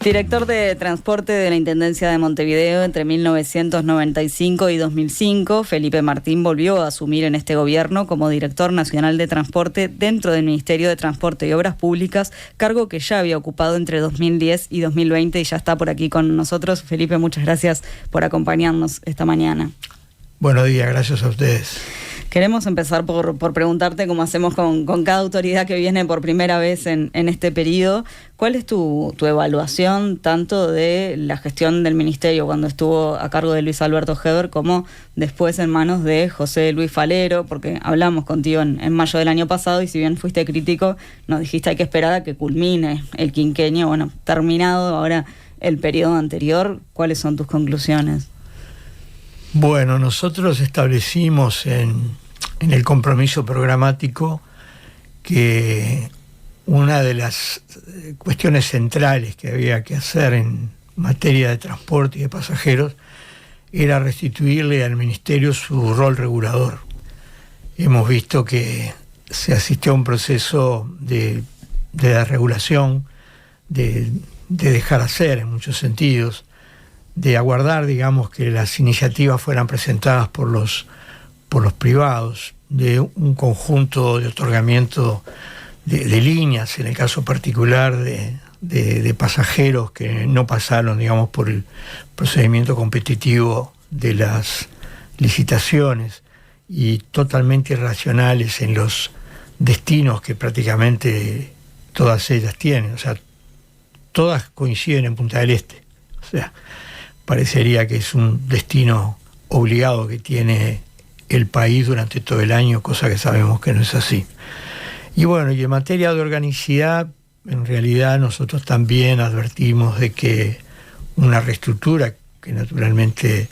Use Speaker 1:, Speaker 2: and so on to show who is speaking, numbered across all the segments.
Speaker 1: Director de Transporte de la Intendencia de Montevideo entre 1995 y 2005, Felipe Martín volvió a asumir en este gobierno como Director Nacional de Transporte dentro del Ministerio de Transporte y Obras Públicas, cargo que ya había ocupado entre 2010 y 2020 y ya está por aquí con nosotros. Felipe, muchas gracias por acompañarnos esta mañana.
Speaker 2: Buenos días, gracias a ustedes.
Speaker 1: Queremos empezar por preguntarte, como hacemos con cada autoridad que viene por primera vez en este periodo, ¿cuál es tu evaluación tanto de la gestión del ministerio cuando estuvo a cargo de Luis Alberto Heber como después en manos de José Luis Falero? Porque hablamos contigo en mayo del año pasado y si bien fuiste crítico, nos dijiste hay que esperar a que culmine el quinquenio. Bueno, terminado ahora el periodo anterior, ¿cuáles son tus conclusiones?
Speaker 2: Bueno, nosotros establecimos en el compromiso programático que una de las cuestiones centrales que había que hacer en materia de transporte y de pasajeros era restituirle al Ministerio su rol regulador. Hemos visto que se asistió a un proceso de desregulación, de dejar hacer en muchos sentidos, de aguardar, digamos, que las iniciativas fueran presentadas por los privados, de un conjunto de otorgamiento de líneas, en el caso particular de pasajeros que no pasaron, digamos, por el procedimiento competitivo de las licitaciones y totalmente irracionales en los destinos que prácticamente todas ellas tienen. O sea, todas coinciden en Punta del Este. O sea, parecería que es un destino obligado que tiene el país durante todo el año, cosa que sabemos que no es así. Y bueno, y en materia de organicidad, en realidad nosotros también advertimos de que una reestructura que naturalmente,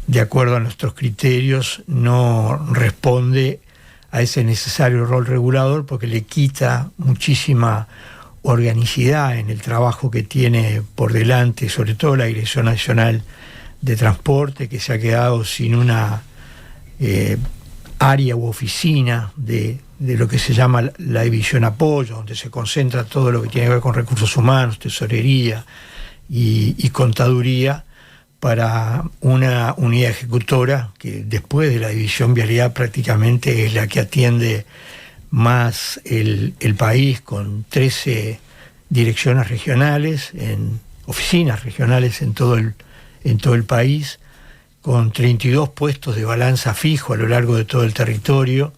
Speaker 2: de acuerdo a nuestros criterios, no responde a ese necesario rol regulador porque le quita muchísima organicidad en el trabajo que tiene por delante, sobre todo la Dirección Nacional de Transporte, que se ha quedado sin una área u oficina de lo que se llama la división apoyo, donde se concentra todo lo que tiene que ver con recursos humanos, tesorería y contaduría, para una unidad ejecutora que después de la división vialidad prácticamente es la que atiende más el país, con 13 direcciones regionales, en oficinas regionales en todo el país, con 32 puestos de balanza fijo a lo largo de todo el territorio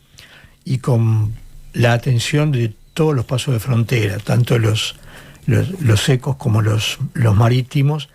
Speaker 2: y con la atención de todos los pasos de frontera, tanto los secos como los marítimos,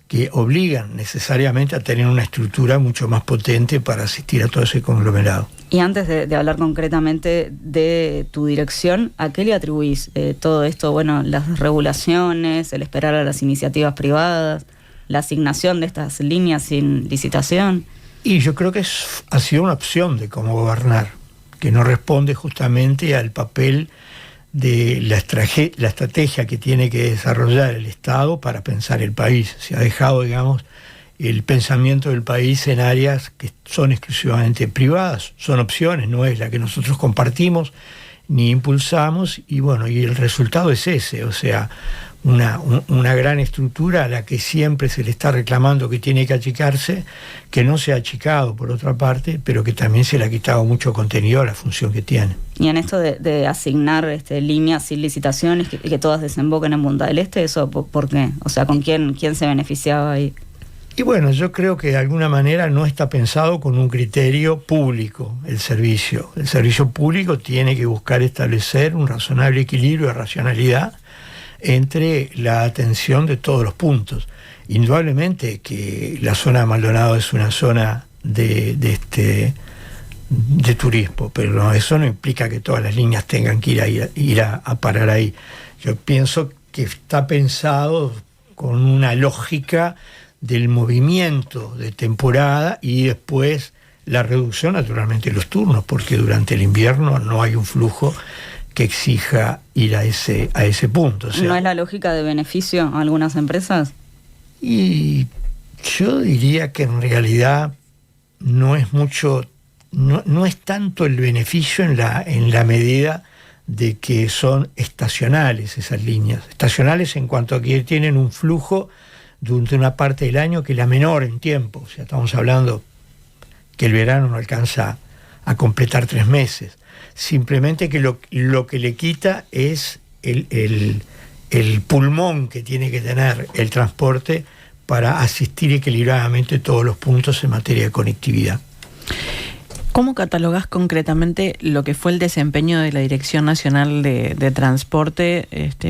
Speaker 2: que obligan necesariamente a tener una estructura mucho más potente para asistir a todo ese conglomerado.
Speaker 1: Y antes de hablar concretamente de tu dirección, ¿a qué le atribuís todo esto? Bueno, las regulaciones, el esperar a las iniciativas privadas, la asignación de estas líneas sin licitación.
Speaker 2: Y yo creo que ha sido una opción de cómo gobernar, que no responde justamente al papel de la estrategia que tiene que desarrollar el Estado para pensar el país. Se ha dejado, digamos, el pensamiento del país en áreas que son exclusivamente privadas, son opciones, no es la que nosotros compartimos ni impulsamos, y bueno, y el resultado es ese, o sea, una gran estructura a la que siempre se le está reclamando que tiene que achicarse, que no se ha achicado por otra parte, pero que también se le ha quitado mucho contenido a la función que tiene.
Speaker 1: Y en esto de asignar líneas sin licitaciones, que todas desemboquen en Punta del Este, ¿eso por qué? O sea, ¿con quién se beneficiaba ahí?
Speaker 2: Y bueno, yo creo que de alguna manera no está pensado con un criterio público el servicio. El servicio público tiene que buscar establecer un razonable equilibrio de racionalidad entre la atención de todos los puntos. Indudablemente que la zona de Maldonado es una zona de turismo, pero eso no implica que todas las líneas tengan que ir a parar ahí. Yo pienso que está pensado con una lógica del movimiento de temporada y después la reducción naturalmente de los turnos, porque durante el invierno no hay un flujo que exija ir a ese punto. O sea,
Speaker 1: ¿no es la lógica de beneficio a algunas empresas?
Speaker 2: Y yo diría que en realidad no es mucho, no es tanto el beneficio en la medida de que son estacionales esas líneas. Estacionales en cuanto a que tienen un flujo durante una parte del año que es la menor en tiempo. O sea, estamos hablando que el verano no alcanza a completar 3 meses. Simplemente que lo que le quita es el pulmón que tiene que tener el transporte para asistir equilibradamente todos los puntos en materia de conectividad.
Speaker 3: ¿Cómo catalogás concretamente lo que fue el desempeño de la Dirección Nacional de Transporte,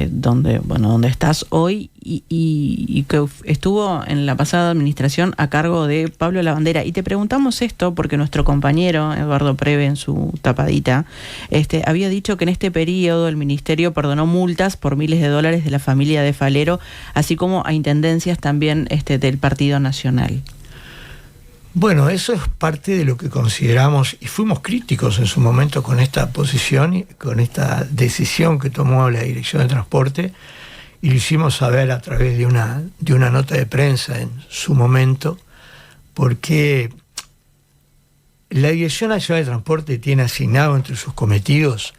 Speaker 3: donde estás hoy y que estuvo en la pasada administración a cargo de Pablo Lavandera? Y te preguntamos esto porque nuestro compañero Eduardo Preve, en su tapadita, había dicho que en este periodo el ministerio perdonó multas por miles de dólares de la familia de Falero, así como a intendencias también del Partido Nacional.
Speaker 2: Bueno, eso es parte de lo que consideramos, y fuimos críticos en su momento con esta posición y con esta decisión que tomó la Dirección de Transporte, y lo hicimos saber a través de una nota de prensa en su momento, porque la Dirección Nacional de Transporte tiene asignado entre sus cometidos,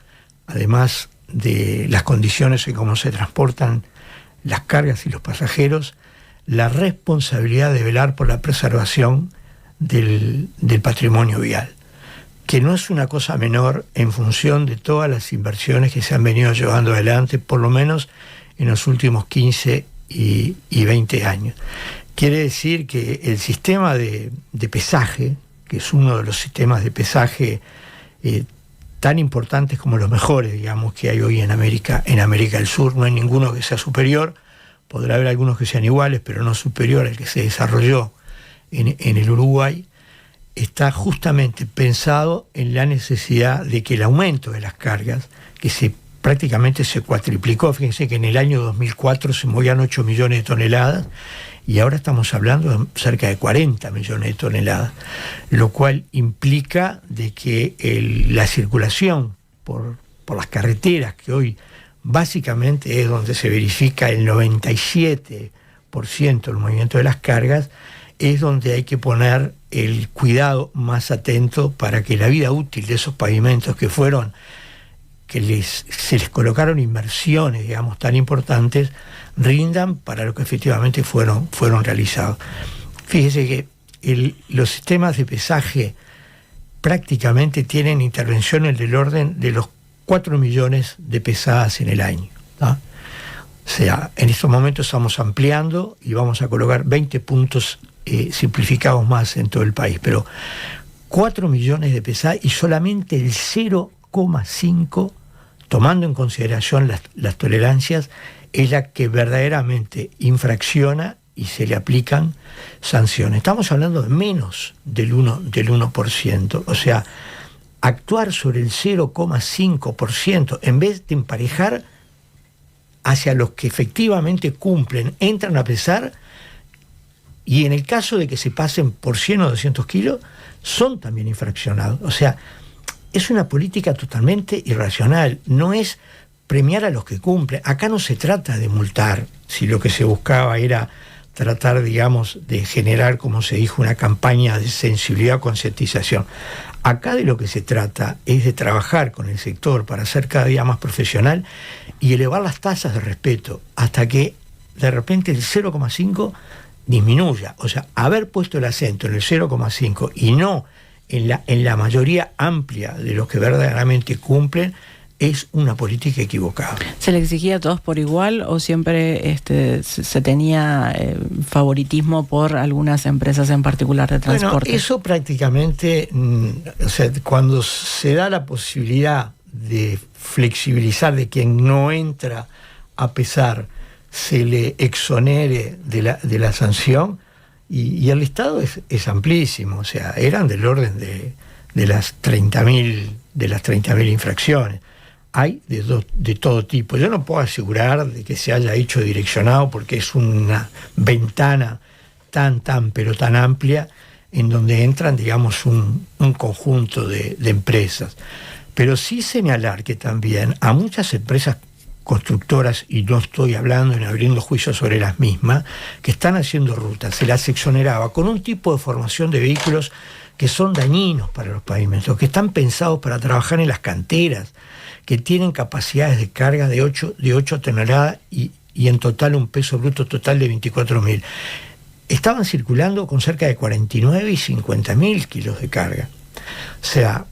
Speaker 2: además de las condiciones en cómo se transportan las cargas y los pasajeros, la responsabilidad de velar por la preservación del patrimonio vial, que no es una cosa menor en función de todas las inversiones que se han venido llevando adelante, por lo menos en los últimos 15 y 20 años. Quiere decir que el sistema de pesaje, que es uno de los sistemas de pesaje tan importantes como los mejores, digamos, que hay hoy en América del Sur, no hay ninguno que sea superior, podrá haber algunos que sean iguales, pero no superior al que se desarrolló en el Uruguay, está justamente pensado en la necesidad de que el aumento de las cargas, que prácticamente se cuatriplicó, fíjense que en el año 2004 se movían 8 millones de toneladas y ahora estamos hablando de cerca de 40 millones de toneladas, lo cual implica de que la circulación por las carreteras, que hoy básicamente es donde se verifica el 97% del movimiento de las cargas, es donde hay que poner el cuidado más atento para que la vida útil de esos pavimentos que se les colocaron inversiones, digamos, tan importantes, rindan para lo que efectivamente fueron realizados. Fíjese que los sistemas de pesaje prácticamente tienen intervenciones del orden de los 4 millones de pesadas en el año, ¿no? O sea, en estos momentos estamos ampliando y vamos a colocar 20 puntos simplificados más en todo el país, pero 4 millones de pesadas y solamente el 0,5, tomando en consideración las tolerancias, es la que verdaderamente infracciona y se le aplican sanciones. Estamos hablando de menos del 1%, o sea, actuar sobre el 0,5% en vez de emparejar hacia los que efectivamente cumplen, entran a pesar, y en el caso de que se pasen por 100 o 200 kilos, son también infraccionados. O sea, es una política totalmente irracional, no es premiar a los que cumplen. Acá no se trata de multar, si lo que se buscaba era tratar, digamos, de generar, como se dijo, una campaña de sensibilidad o concientización. Acá de lo que se trata es de trabajar con el sector para ser cada día más profesional y elevar las tasas de respeto hasta que de repente el 0,5 disminuya. O sea, haber puesto el acento en el 0,5 y no en la mayoría amplia de los que verdaderamente cumplen es una política equivocada.
Speaker 3: ¿Se le exigía a todos por igual o siempre se tenía favoritismo por algunas empresas en particular de transporte?
Speaker 2: Bueno, eso prácticamente, o sea, cuando se da la posibilidad de flexibilizar, de quien no entra a pesar, se le exonere de la sanción, y el listado es amplísimo, o sea, eran del orden de las 30.000 infracciones. Hay de todo tipo. Yo no puedo asegurar de que se haya hecho direccionado porque es una ventana tan amplia en donde entran, digamos, un conjunto de empresas. Pero sí señalar que también a muchas empresas constructoras, y no estoy hablando en abriendo juicios sobre las mismas, que están haciendo rutas, se las exoneraba con un tipo de formación de vehículos que son dañinos para los pavimentos, que están pensados para trabajar en las canteras, que tienen capacidades de carga de 8 toneladas y en total un peso bruto total de 24.000. Estaban circulando con cerca de 49 y 50.000 kilos de carga. O sea,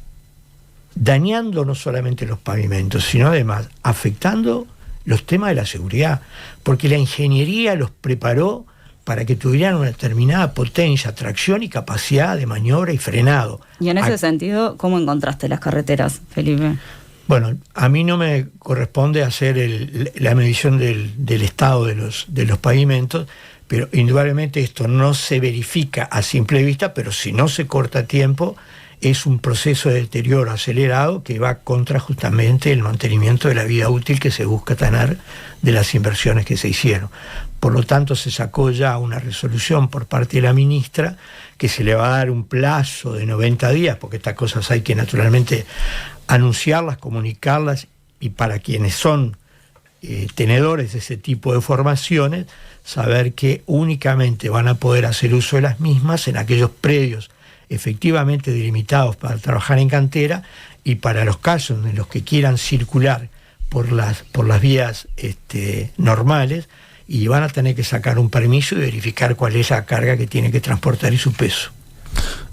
Speaker 2: dañando no solamente los pavimentos, sino además afectando los temas de la seguridad, porque la ingeniería los preparó para que tuvieran una determinada potencia, tracción y capacidad de maniobra y frenado.
Speaker 1: Y en ese sentido, ¿cómo encontraste las carreteras, Felipe?
Speaker 2: Bueno, a mí no me corresponde hacer la medición del estado de los pavimentos, pero indudablemente esto no se verifica a simple vista, pero si no se corta a tiempo, es un proceso de deterioro acelerado que va contra justamente el mantenimiento de la vida útil que se busca tener de las inversiones que se hicieron. Por lo tanto, se sacó ya una resolución por parte de la ministra que se le va a dar un plazo de 90 días, porque estas cosas hay que naturalmente anunciarlas, comunicarlas, y para quienes son tenedores de ese tipo de formaciones, saber que únicamente van a poder hacer uso de las mismas en aquellos predios efectivamente delimitados para trabajar en cantera, y para los casos en los que quieran circular por las vías normales, y van a tener que sacar un permiso y verificar cuál es la carga que tiene que transportar y su peso.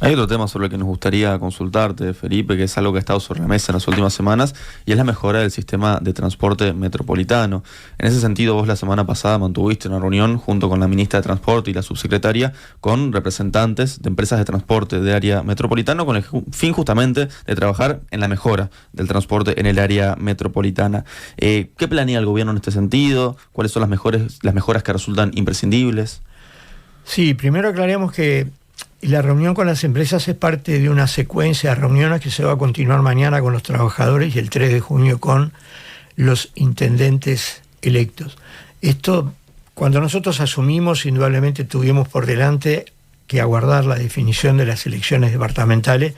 Speaker 4: Hay otro tema sobre el que nos gustaría consultarte, Felipe, que es algo que ha estado sobre la mesa en las últimas semanas, y es la mejora del sistema de transporte metropolitano. En ese sentido, vos la semana pasada mantuviste una reunión junto con la ministra de Transporte y la subsecretaria con representantes de empresas de transporte de área metropolitana, con el fin justamente de trabajar en la mejora del transporte en el área metropolitana. ¿Qué planea el gobierno en este sentido? ¿Cuáles son las mejoras que resultan imprescindibles?
Speaker 2: Sí, primero aclaremos que la reunión con las empresas es parte de una secuencia de reuniones que se va a continuar mañana con los trabajadores y el 3 de junio con los intendentes electos. Esto, cuando nosotros asumimos, indudablemente tuvimos por delante que aguardar la definición de las elecciones departamentales,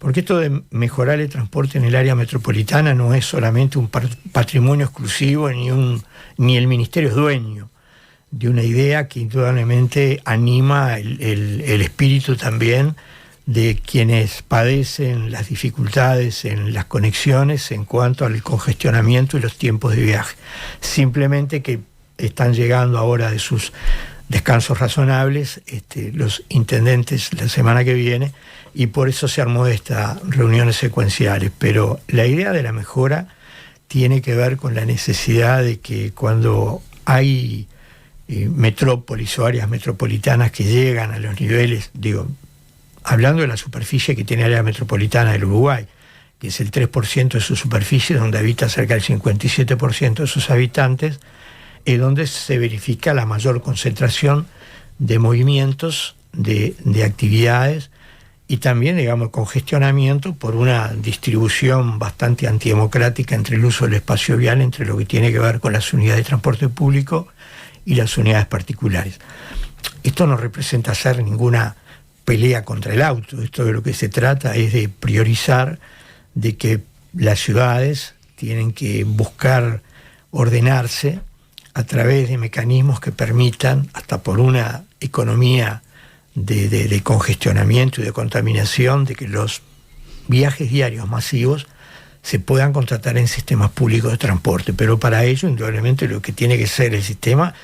Speaker 2: porque esto de mejorar el transporte en el área metropolitana no es solamente un patrimonio exclusivo ni el ministerio es dueño de una idea que indudablemente anima el espíritu también de quienes padecen las dificultades en las conexiones en cuanto al congestionamiento y los tiempos de viaje. Simplemente que están llegando ahora de sus descansos razonables los intendentes la semana que viene, y por eso se armó estas reuniones secuenciales. Pero la idea de la mejora tiene que ver con la necesidad de que cuando hay metrópolis o áreas metropolitanas que llegan a los niveles, hablando de la superficie que tiene el área metropolitana del Uruguay, que es el 3% de su superficie, donde habita cerca del 57% de sus habitantes, es donde se verifica la mayor concentración de movimientos, de actividades, y también, congestionamiento por una distribución bastante antidemocrática entre el uso del espacio vial, entre lo que tiene que ver con las unidades de transporte público y las unidades particulares. Esto no representa hacer ninguna pelea contra el auto. Esto de lo que se trata es de priorizar de que las ciudades tienen que buscar ordenarse a través de mecanismos que permitan, hasta por una economía de congestionamiento y de contaminación, de que los viajes diarios masivos se puedan contratar en sistemas públicos de transporte. Pero para ello, indudablemente, lo que tiene que ser el sistema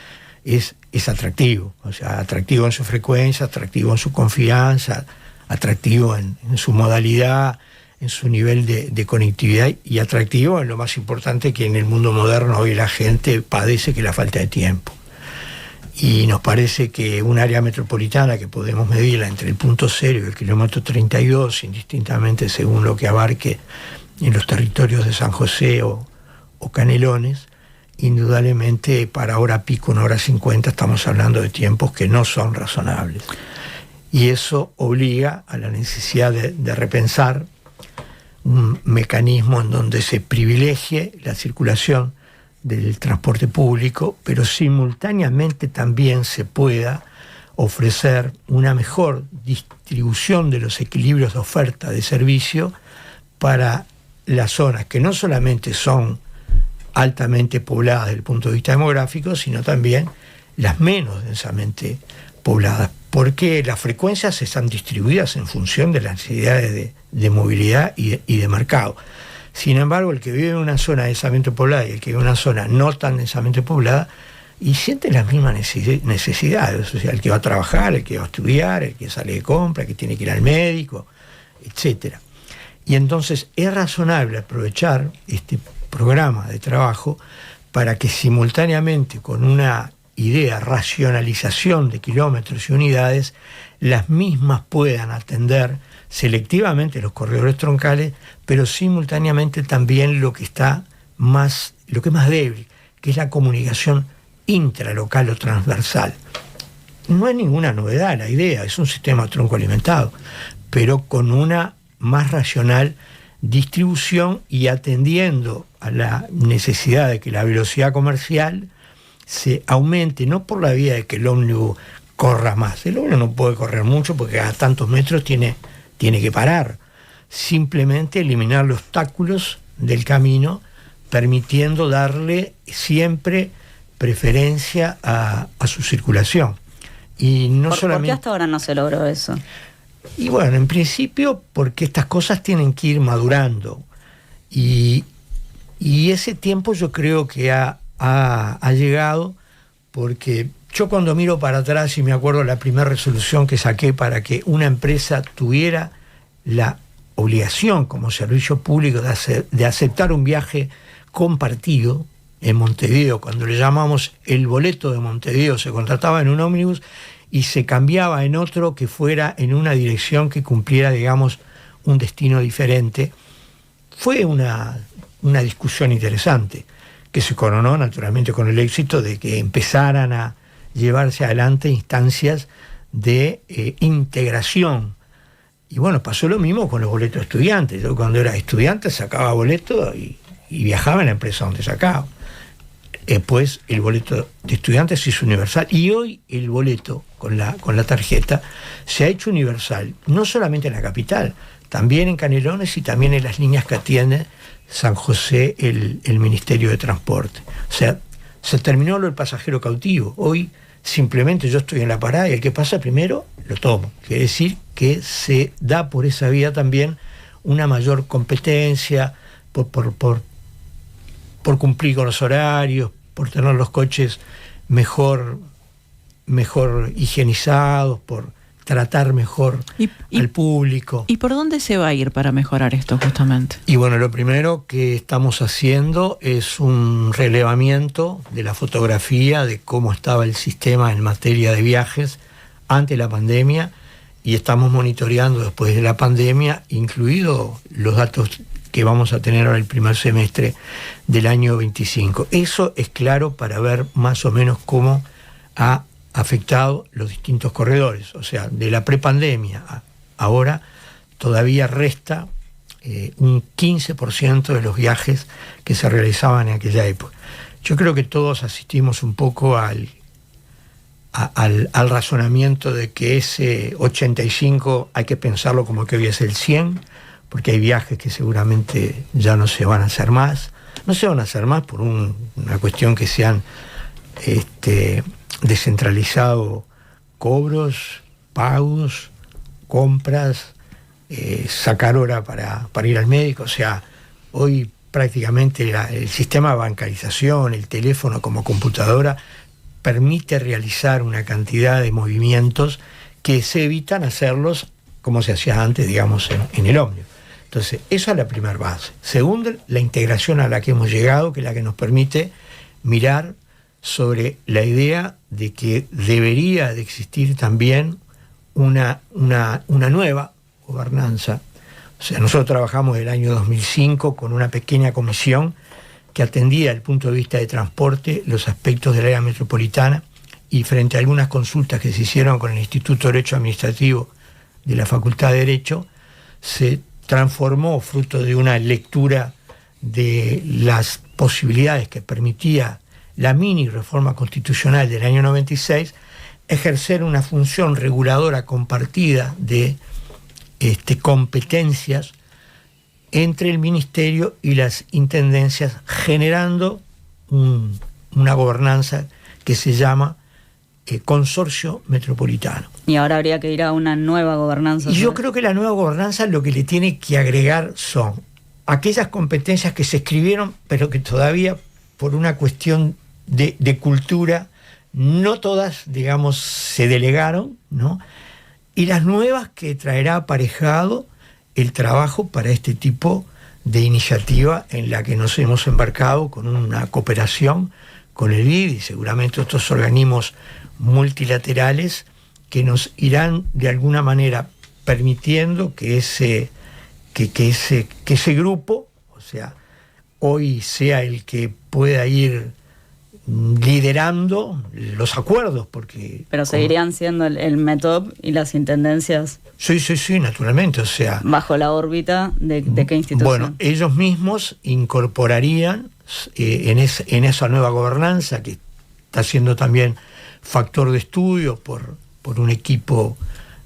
Speaker 2: es atractivo. O sea, atractivo en su frecuencia, atractivo en su confianza, atractivo en su modalidad, en su nivel de conectividad, y atractivo en lo más importante, que en el mundo moderno hoy la gente padece, que es la falta de tiempo. Y nos parece que un área metropolitana que podemos medirla entre el punto 0 y el kilómetro 32, indistintamente según lo que abarque en los territorios de San José o Canelones, indudablemente para hora pico, una hora 50, estamos hablando de tiempos que no son razonables. Y eso obliga a la necesidad de repensar un mecanismo en donde se privilegie la circulación del transporte público, pero simultáneamente también se pueda ofrecer una mejor distribución de los equilibrios de oferta de servicio para las zonas que no solamente son altamente pobladas desde el punto de vista demográfico, sino también las menos densamente pobladas, porque las frecuencias están distribuidas en función de las necesidades de movilidad y de mercado. Sin embargo, el que vive en una zona densamente poblada y el que vive en una zona no tan densamente poblada, y siente las mismas necesidades, o sea, el que va a trabajar, el que va a estudiar, el que sale de compra, el que tiene que ir al médico, etc. Y entonces es razonable aprovechar este programa de trabajo para que simultáneamente con una idea racionalización de kilómetros y unidades, las mismas puedan atender selectivamente los corredores troncales, pero simultáneamente también lo que es más débil, que es la comunicación intralocal o transversal. No es ninguna novedad la idea, es un sistema troncoalimentado, pero con una más racional distribución y atendiendo a la necesidad de que la velocidad comercial se aumente, no por la vía de que el ómnibus corra más. El ómnibus no puede correr mucho porque a tantos metros tiene que parar. Simplemente eliminar los obstáculos del camino, permitiendo darle siempre preferencia a su circulación. Y no solamente...
Speaker 1: ¿Por qué hasta ahora no se logró eso?
Speaker 2: Y bueno, en principio porque estas cosas tienen que ir madurando. Y ese tiempo yo creo que ha llegado, porque yo cuando miro para atrás y me acuerdo la primera resolución que saqué para que una empresa tuviera la obligación como servicio público de aceptar un viaje compartido en Montevideo, cuando le llamamos el boleto de Montevideo, se contrataba en un ómnibus y se cambiaba en otro que fuera en una dirección que cumpliera, digamos, un destino diferente. Fue una discusión interesante, que se coronó naturalmente con el éxito de que empezaran a llevarse adelante instancias de integración. Y bueno, pasó lo mismo con los boletos de estudiantes. Yo cuando era estudiante sacaba boleto y viajaba en la empresa donde sacaba. Después el boleto de estudiantes se hizo universal y hoy el boleto con la tarjeta se ha hecho universal, no solamente en la capital, también en Canelones y también en las líneas que atiende San José el Ministerio de Transporte. O sea, se terminó lo del pasajero cautivo. Hoy simplemente yo estoy en la parada y el que pasa primero lo tomo. Quiere decir que se da por esa vía también una mayor competencia por cumplir con los horarios, por tener los coches mejor higienizados, por tratar mejor al público.
Speaker 3: ¿Y por dónde se va a ir para mejorar esto justamente?
Speaker 2: Y bueno, lo primero que estamos haciendo es un relevamiento de la fotografía de cómo estaba el sistema en materia de viajes ante la pandemia, y estamos monitoreando después de la pandemia, incluidos los datos que vamos a tener ahora el primer semestre del año 25. Eso es claro para ver más o menos cómo ha afectado los distintos corredores. O sea, de la prepandemia a ahora todavía resta un 15% de los viajes que se realizaban en aquella época. Yo creo que todos asistimos un poco al razonamiento de que ese 85 hay que pensarlo como que hoy es el 100, porque hay viajes que seguramente ya no se van a hacer más. No se van a hacer más por una cuestión que se han descentralizado cobros, pagos, compras, sacar hora para ir al médico. O sea, hoy prácticamente el sistema de bancarización, el teléfono como computadora, permite realizar una cantidad de movimientos que se evitan hacerlos como se hacía antes, digamos, en el ómnibus. Entonces, esa es la primera base. Segundo, la integración a la que hemos llegado, que es la que nos permite mirar sobre la idea de que debería de existir también una nueva gobernanza. O sea, nosotros trabajamos el año 2005 con una pequeña comisión que atendía desde el punto de vista de transporte los aspectos del área metropolitana, y frente a algunas consultas que se hicieron con el Instituto de Derecho Administrativo de la Facultad de Derecho, se transformó, fruto de una lectura de las posibilidades que permitía la mini reforma constitucional del año 96, ejercer una función reguladora compartida de competencias entre el Ministerio y las intendencias, generando una gobernanza que se llama Consorcio Metropolitano.
Speaker 1: Y ahora habría que ir a una nueva gobernanza.
Speaker 2: Y yo creo que la nueva gobernanza lo que le tiene que agregar son aquellas competencias que se escribieron, pero que todavía por una cuestión de cultura, no todas, digamos, se delegaron, ¿no? Y las nuevas que traerá aparejado el trabajo para este tipo de iniciativa en la que nos hemos embarcado con una cooperación con el BID y seguramente otros organismos multilaterales que nos irán de alguna manera permitiendo que ese grupo, o sea, hoy sea el que pueda ir liderando los acuerdos, porque...
Speaker 1: Pero seguirían siendo el METOP y las intendencias...
Speaker 2: Sí, naturalmente, o sea...
Speaker 1: ¿Bajo la órbita de qué institución?
Speaker 2: Bueno, ellos mismos incorporarían en esa nueva gobernanza, que está siendo también factor de estudio por un equipo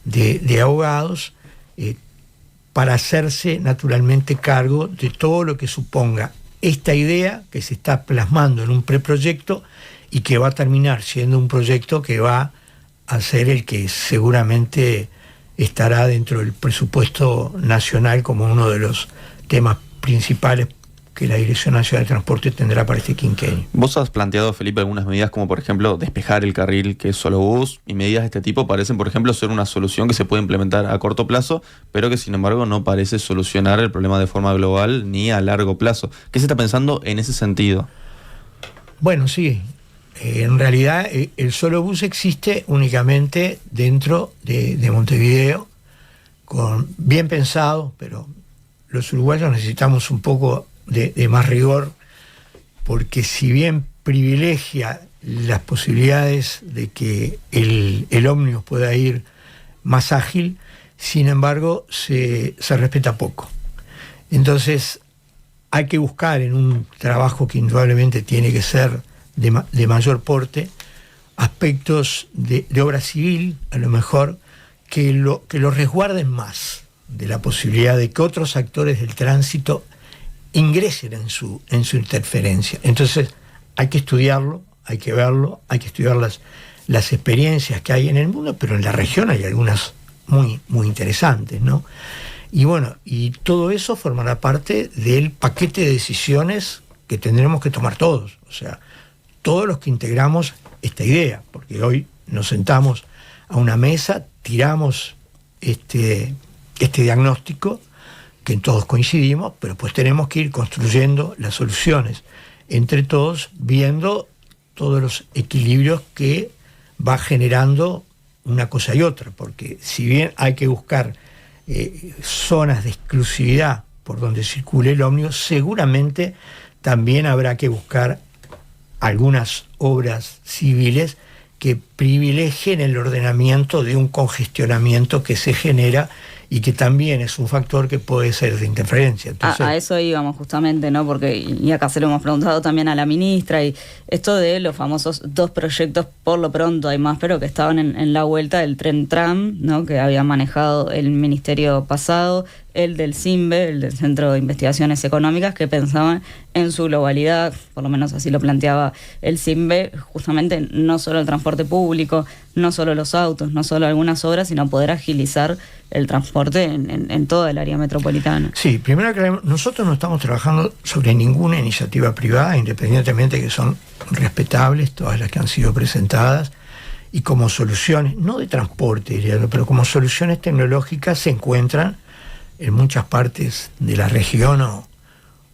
Speaker 2: de abogados, para hacerse naturalmente cargo de todo lo que suponga esta idea que se está plasmando en un preproyecto y que va a terminar siendo un proyecto que va a ser el que seguramente estará dentro del presupuesto nacional como uno de los temas principales que la Dirección Nacional de Transporte tendrá para este quinquenio.
Speaker 4: Vos has planteado, Felipe, algunas medidas como, por ejemplo, despejar el carril que es solo bus, y medidas de este tipo parecen, por ejemplo, ser una solución que se puede implementar a corto plazo, pero que sin embargo no parece solucionar el problema de forma global ni a largo plazo. ¿Qué se está pensando en ese sentido?
Speaker 2: Bueno, sí. En realidad el solo bus existe únicamente dentro de Montevideo, bien pensado, pero los uruguayos necesitamos un poco de más rigor, porque si bien privilegia las posibilidades de que el ómnibus pueda ir más ágil, sin embargo se respeta poco. Entonces hay que buscar en un trabajo que indudablemente tiene que ser de mayor porte, aspectos de obra civil, a lo mejor, que lo resguarden más de la posibilidad de que otros actores del tránsito ingresen en su interferencia. Entonces hay que estudiarlo, hay que verlo, hay que estudiar las experiencias que hay en el mundo, pero en la región hay algunas muy, muy interesantes, ¿no? Y bueno, y todo eso formará parte del paquete de decisiones que tendremos que tomar todos, o sea, todos los que integramos esta idea, porque hoy nos sentamos a una mesa, tiramos este diagnóstico, que en todos coincidimos, pero pues tenemos que ir construyendo las soluciones entre todos, viendo todos los equilibrios que va generando una cosa y otra, porque si bien hay que buscar zonas de exclusividad por donde circule el ómnibus, seguramente también habrá que buscar algunas obras civiles que privilegien el ordenamiento de un congestionamiento que se genera y que también es un factor que puede ser de interferencia. Entonces,
Speaker 1: a eso íbamos justamente, ¿no? Porque, y acá se lo hemos preguntado también a la ministra, y esto de los famosos 2 proyectos, por lo pronto hay más, pero que estaban en la vuelta del tren tram, ¿no? Que había manejado el ministerio pasado, el del CIMBE, el del Centro de Investigaciones Económicas, que pensaban en su globalidad, por lo menos así lo planteaba el CIMBE, justamente no solo el transporte público, no solo los autos, no solo algunas obras, sino poder agilizar el transporte en toda el área metropolitana.
Speaker 2: Sí, primero que nosotros no estamos trabajando sobre ninguna iniciativa privada, independientemente de que son respetables todas las que han sido presentadas, y como soluciones, no de transporte, pero como soluciones tecnológicas se encuentran en muchas partes de la región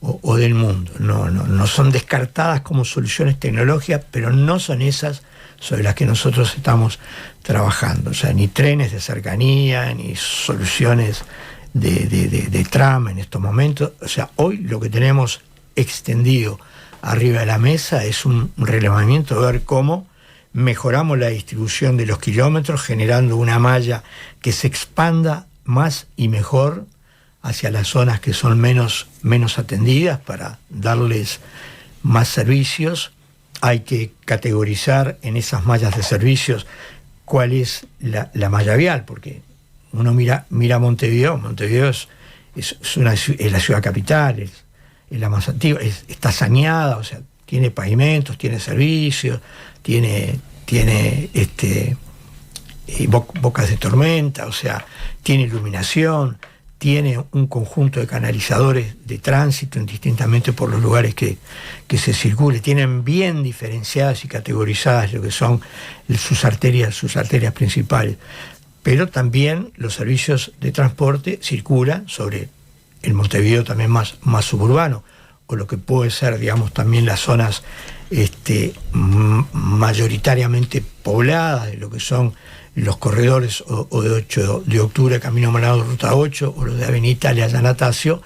Speaker 2: o del mundo. No son descartadas como soluciones tecnológicas, pero no son esas sobre las que nosotros estamos trabajando. O sea, ni trenes de cercanía, ni soluciones de tram en estos momentos. O sea, hoy lo que tenemos extendido arriba de la mesa es un relevamiento de ver cómo mejoramos la distribución de los kilómetros, generando una malla que se expanda más y mejor hacia las zonas que son menos atendidas para darles más servicios. Hay que categorizar en esas mallas de servicios cuál es la malla vial, porque uno mira Montevideo es la ciudad capital, es la más antigua, está saneada, o sea, tiene pavimentos, tiene servicios, tiene bocas de tormenta, o sea, tiene iluminación, tiene un conjunto de canalizadores de tránsito indistintamente por los lugares que se circule, tienen bien diferenciadas y categorizadas lo que son sus arterias principales, pero también los servicios de transporte circulan sobre el Montevideo también más suburbano, o lo que puede ser, digamos, también las zonas mayoritariamente pobladas, de lo que son los corredores o de 8 de octubre, Camino Maldonado, Ruta 8, o los de Avenida Italia, Yanatacio,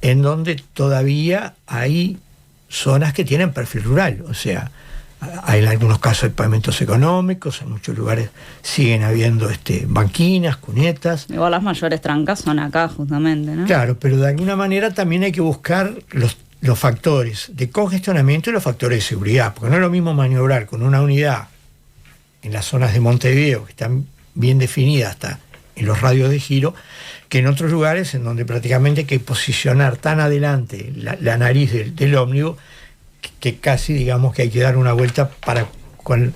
Speaker 2: en donde todavía hay zonas que tienen perfil rural, o sea, hay en algunos casos hay pavimentos económicos, en muchos lugares siguen habiendo banquinas, cunetas.
Speaker 1: Igual las mayores trancas son acá justamente, ¿no?
Speaker 2: Claro, pero de alguna manera también hay que buscar los factores de congestionamiento y los factores de seguridad, porque no es lo mismo maniobrar con una unidad en las zonas de Montevideo, que están bien definidas hasta en los radios de giro, que en otros lugares en donde prácticamente hay que posicionar tan adelante la nariz del ómnibus que casi, digamos, que hay que dar una vuelta para con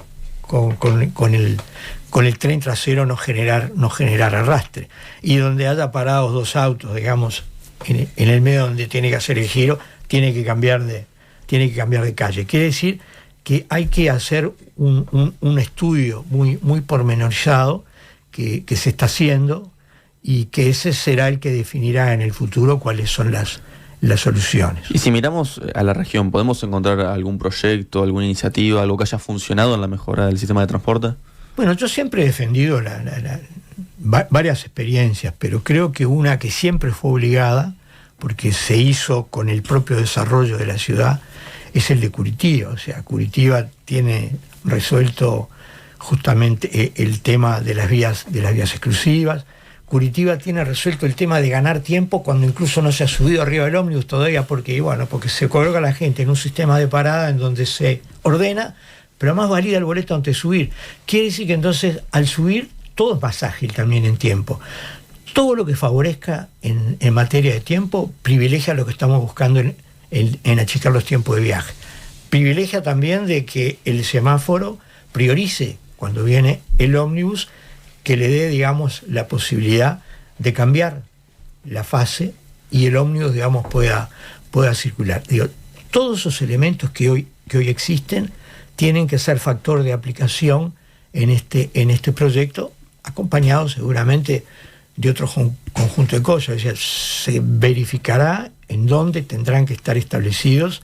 Speaker 2: el tren trasero no generar arrastre. Y donde haya parados 2 autos, digamos, en el medio donde tiene que hacer el giro, tiene que cambiar de calle. Quiere decir que hay que hacer un estudio muy pormenorizado que se está haciendo, y que ese será el que definirá en el futuro cuáles son las soluciones.
Speaker 4: Y si miramos a la región, ¿podemos encontrar algún proyecto, alguna iniciativa, algo que haya funcionado en la mejora del sistema de transporte?
Speaker 2: Bueno, yo siempre he defendido varias experiencias, pero creo que una que siempre fue obligada, porque se hizo con el propio desarrollo de la ciudad, es el de Curitiba. O sea, Curitiba tiene resuelto justamente el tema de las vías exclusivas. Curitiba tiene resuelto el tema de ganar tiempo cuando incluso no se ha subido arriba del ómnibus todavía, porque se coloca la gente en un sistema de parada en donde se ordena, pero más valida el boleto antes de subir. Quiere decir que entonces al subir todo es más ágil también en tiempo. Todo lo que favorezca en materia de tiempo privilegia lo que estamos buscando en achicar los tiempos de viaje. Privilegia también de que el semáforo priorice cuando viene el ómnibus, que le dé, digamos, la posibilidad de cambiar la fase y el ómnibus, digamos, pueda circular. Todos esos elementos que hoy existen tienen que ser factor de aplicación en este proyecto, acompañado seguramente de otro conjunto de cosas. O sea, se verificará en dónde tendrán que estar establecidos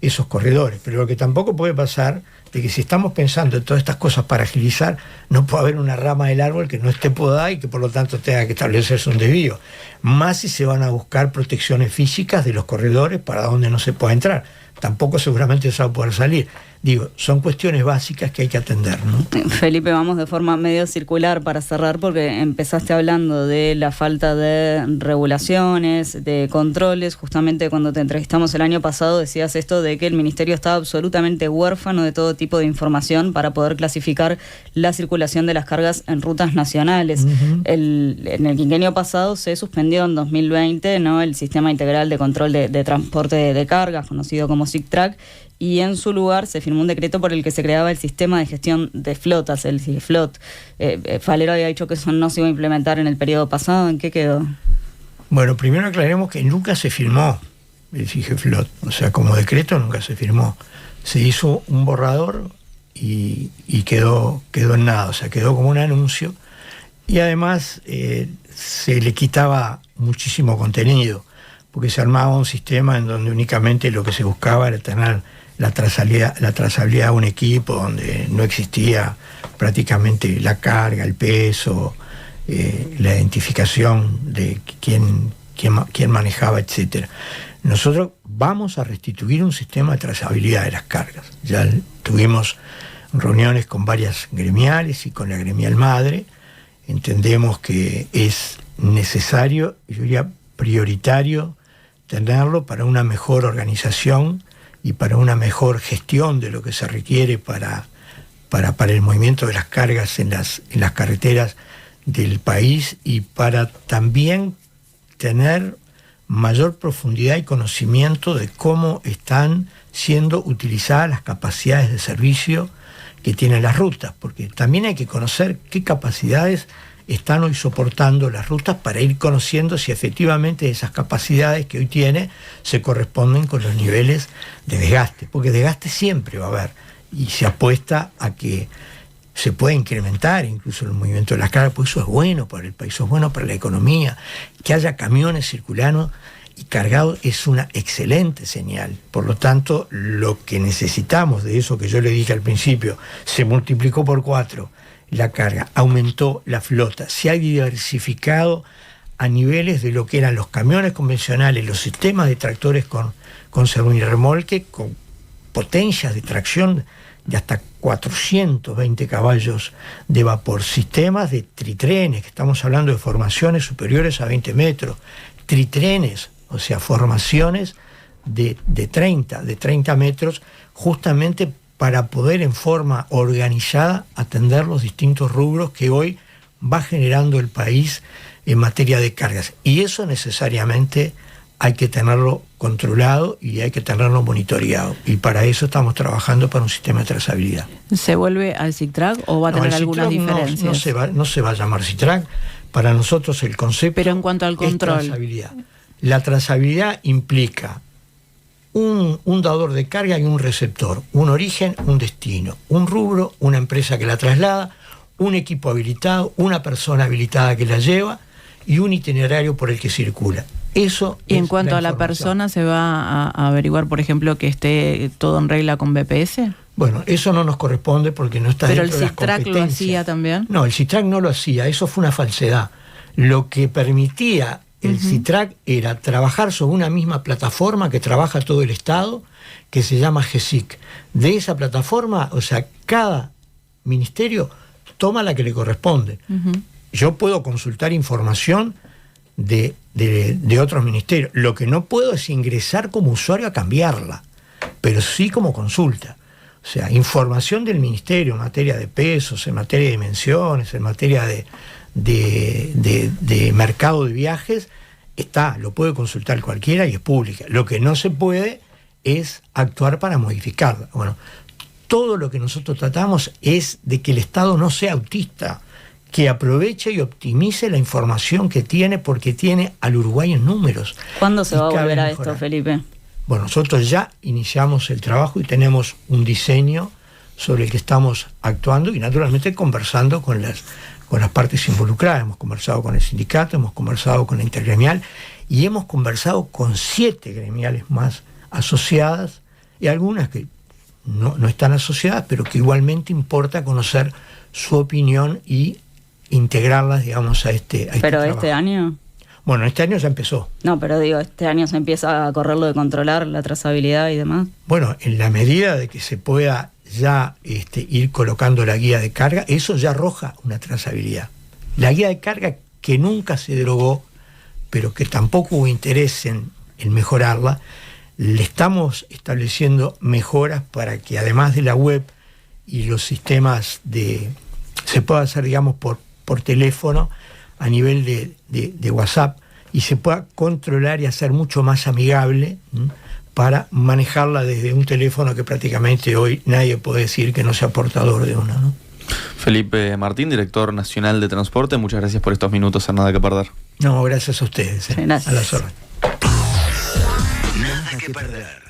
Speaker 2: esos corredores, pero lo que tampoco puede pasar de que si estamos pensando en todas estas cosas para agilizar, no puede haber una rama del árbol que no esté podada y que por lo tanto tenga que establecerse un desvío, más si se van a buscar protecciones físicas de los corredores para donde no se pueda entrar. Tampoco seguramente se va a poder salir. Digo, son cuestiones básicas que hay que atender, ¿no?
Speaker 1: Felipe, vamos de forma medio circular para cerrar, porque empezaste hablando de la falta de regulaciones, de controles. Justamente cuando te entrevistamos el año pasado decías esto de que el Ministerio estaba absolutamente huérfano de todo tipo de información para poder clasificar la circulación de las cargas en rutas nacionales. Uh-huh. En el quinquenio pasado se suspendió en 2020, ¿no?, el Sistema Integral de Control de Transporte de Cargas, conocido como SICTRAC, y en su lugar se firmó un decreto por el que se creaba el Sistema de Gestión de Flotas, el CIGEFLOT. Falero había dicho que eso no se iba a implementar en el periodo pasado. ¿En qué quedó?
Speaker 2: Bueno, primero aclaremos que nunca se firmó el CIGEFLOT, o sea, como decreto nunca se firmó. Se hizo un borrador y quedó en nada, o sea, quedó como un anuncio, y además se le quitaba muchísimo contenido, porque se armaba un sistema en donde únicamente lo que se buscaba era tener la trazabilidad de un equipo, donde no existía prácticamente la carga, el peso, la identificación de quién manejaba, etc. Nosotros vamos a restituir un sistema de trazabilidad de las cargas. Ya tuvimos reuniones con varias gremiales y con la gremial madre. Entendemos que es necesario, yo diría prioritario, tenerlo para una mejor organización y para una mejor gestión de lo que se requiere para el movimiento de las cargas en las carreteras del país, y para también tener mayor profundidad y conocimiento de cómo están siendo utilizadas las capacidades de servicio que tienen las rutas, porque también hay que conocer qué capacidades están hoy soportando las rutas para ir conociendo si efectivamente esas capacidades que hoy tiene se corresponden con los niveles de desgaste, porque desgaste siempre va a haber, y se apuesta a que se puede incrementar incluso el movimiento de las cargas, porque eso es bueno para el país, eso es bueno para la economía. Que haya camiones circulando y cargados es una excelente señal. Por lo tanto, lo que necesitamos, de eso que yo le dije al principio, se multiplicó por 4 la carga, aumentó la flota, se ha diversificado a niveles de lo que eran los camiones convencionales, los sistemas de tractores con servirremolque, con potencias de tracción de hasta 420 caballos de vapor, sistemas de tritrenes, que estamos hablando de formaciones superiores a 20 metros, tritrenes, o sea, formaciones de 30 metros, justamente para poder en forma organizada atender los distintos rubros que hoy va generando el país en materia de cargas. Y eso necesariamente hay que tenerlo controlado y hay que tenerlo monitoreado. Y para eso estamos trabajando para un sistema de trazabilidad.
Speaker 3: ¿Se vuelve al SITRAC o va a tener algunas diferencias?
Speaker 2: No se va a llamar SITRAC. Para nosotros el concepto,
Speaker 3: pero en cuanto al control,
Speaker 2: es trazabilidad. La trazabilidad implica un dador de carga y un receptor, un origen, un destino, un rubro, una empresa que la traslada, un equipo habilitado, una persona habilitada que la lleva y un itinerario por el que circula. Eso.
Speaker 3: Y en cuanto a la persona, ¿se va a averiguar, por ejemplo, que esté todo en regla con BPS?
Speaker 2: Bueno, eso no nos corresponde porque no está dentro de las competencias.
Speaker 3: ¿Pero el SITRAC lo hacía también?
Speaker 2: No, el SITRAC no lo hacía, eso fue una falsedad. Lo que permitía el SITRAC era trabajar sobre una misma plataforma que trabaja todo el Estado, que se llama GESIC. De esa plataforma, o sea, cada ministerio toma la que le corresponde. Yo puedo consultar información de otros ministerios. Lo que no puedo es ingresar como usuario a cambiarla, pero sí como consulta. O sea, información del ministerio en materia de pesos, en materia de dimensiones, en materia de mercado de viajes, lo puede consultar cualquiera y es pública. Lo que no se puede es actuar para modificarla. Bueno, todo lo que nosotros tratamos es de que el Estado no sea autista, que aproveche y optimice la información que tiene, porque tiene al Uruguay en números.
Speaker 1: ¿Cuándo se va a volver a esto, Felipe?
Speaker 2: Bueno, nosotros ya iniciamos el trabajo y tenemos un diseño sobre el que estamos actuando y naturalmente conversando con las partes involucradas. Hemos conversado con el sindicato, hemos conversado con la intergremial y hemos conversado con 7 gremiales más asociadas y algunas que no están asociadas, pero que igualmente importa conocer su opinión y integrarlas, digamos, a este
Speaker 1: ¿Pero
Speaker 2: trabajo.
Speaker 1: este año?
Speaker 2: Bueno, este año ya empezó.
Speaker 1: No, pero digo, este año se empieza a correr lo de controlar la trazabilidad y demás.
Speaker 2: Bueno, en la medida de que se pueda ya ir colocando la guía de carga, eso ya arroja una trazabilidad. La guía de carga que nunca se derogó, pero que tampoco hubo interés en mejorarla, le estamos estableciendo mejoras para que además de la web y los sistemas se pueda hacer, digamos, por teléfono, a nivel de WhatsApp, y se pueda controlar y hacer mucho más amigable para manejarla desde un teléfono que prácticamente hoy nadie puede decir que no sea portador de uno, ¿no?
Speaker 4: Felipe Martín, director nacional de transporte, muchas gracias por estos minutos en Nada que Perder.
Speaker 2: No, gracias a ustedes.
Speaker 1: Gracias.
Speaker 2: A las órdenes.
Speaker 5: Nada que perder.